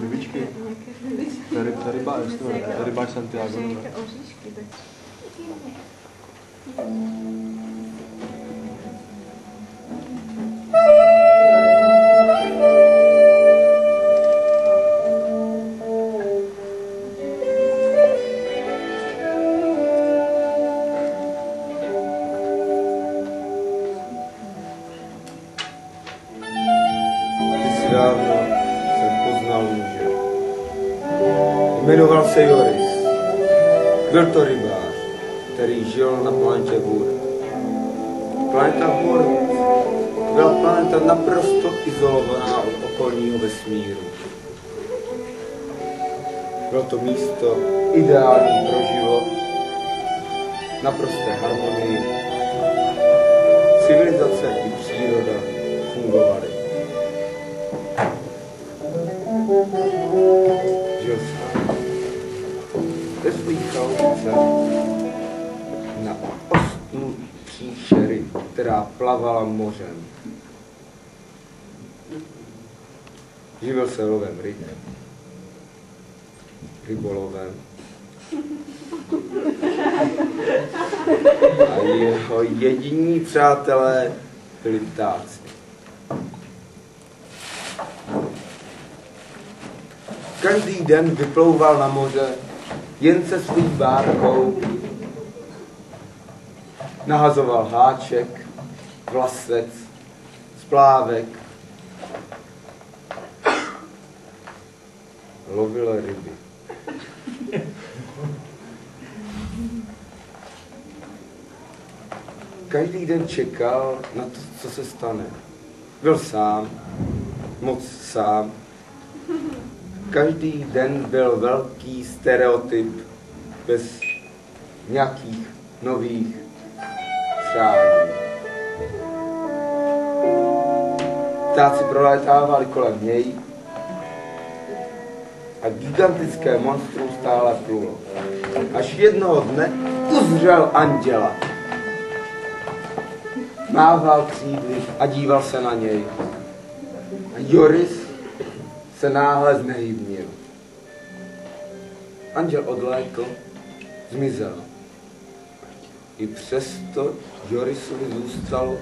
Rybičky. Rybáč Santiago. Jmenoval se Joris. Byl to rybář, který žil na planetě Vur. Planeta Vur byla planeta naprosto izolovaná od okolního vesmíru. Bylo to místo ideální pro život, naprosté harmonii. Civilizace i příroda fungovaly. Žil sám ve své chalupce na ostnu příšery, která plavala mořem. Živil se lovem ryb, rybolovem a jeho jediní přátelé byli ptáci. Každý den vyplouval na moře jen se svou bárkou, nahazoval háček, vlasec, splávek, lovil ryby. Každý den čekal na to, co se stane. Byl sám, moc sám. Každý den byl velký stereotyp bez nějakých nových přání. Ptáci prolétávali kolem něj a gigantické monstrum stále plulo. Až jednoho dne uzřel anděla. Mával křídly a díval se na něj. A Joris se náhle znehybnil. Anděl odlétl, zmizel. I přesto Jorisovi zůstalo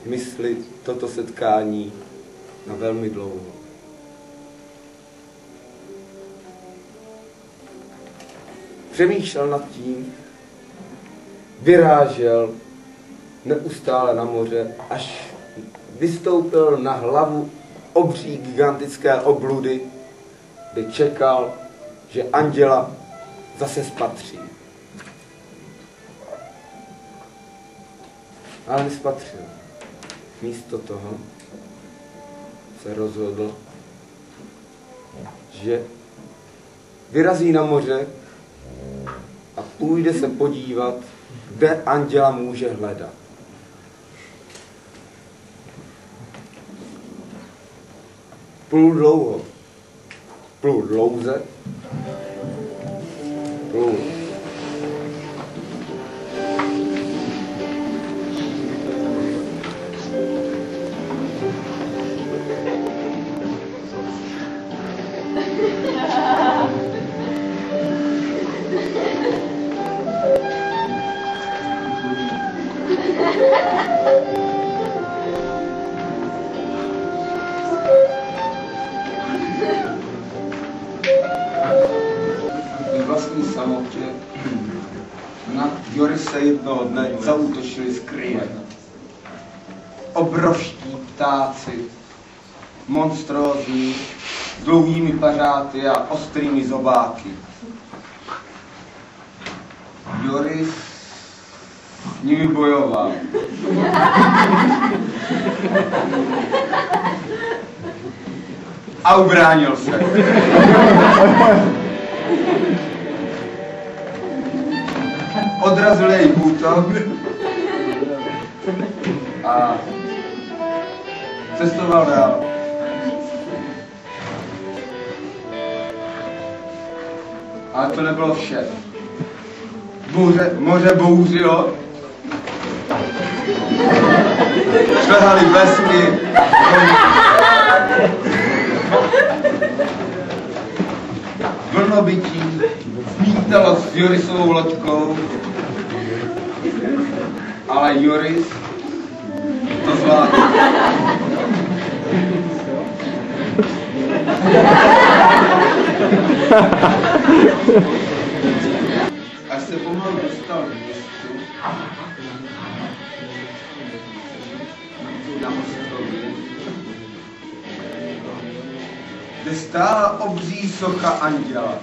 v mysli toto setkání na velmi dlouho. Přemýšlel nad tím, vyrážel neustále na moře, až vystoupil na hlavu obří gigantické obludy, kde čekal, že anděla zase spatří. Ale nespatřil. Místo toho se rozhodl, že vyrazí na moře a půjde se podívat, kde anděla může hledat. Plul dlouho, plul dlouze, plul. Vlastní samotě na Jorise jednoho dne zaútočili z kryje. Obrovští ptáci, monstrózní, s dlouhými pařáty a ostrými zobáky. Joris s nimi bojoval. A ubránil se. Odrazil jej útok a cestoval dál. Ale to nebylo vše. Moře bouřilo, šlehaly blesky, Vlnobytí vítalo s Jorisovou loďkou, ale Joris to zvládl. Až se pomalu dostal k městu, na ostrově, kde stála obří socha anděla.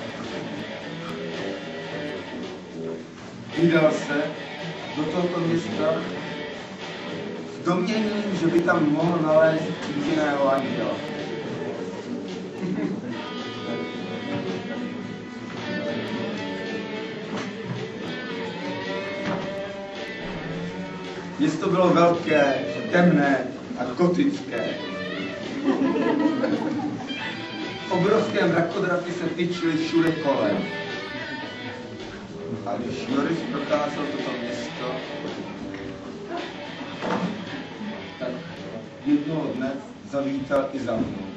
Vydal se do tohoto města s domněním, že by tam mohl nalézt jediného anděla. Město bylo velké, temné a gotické. Obrovské mrakodrapy se tyčily všude kolem. A když Joris procházel toto město, tak jednoho dne zavítal i za mnou.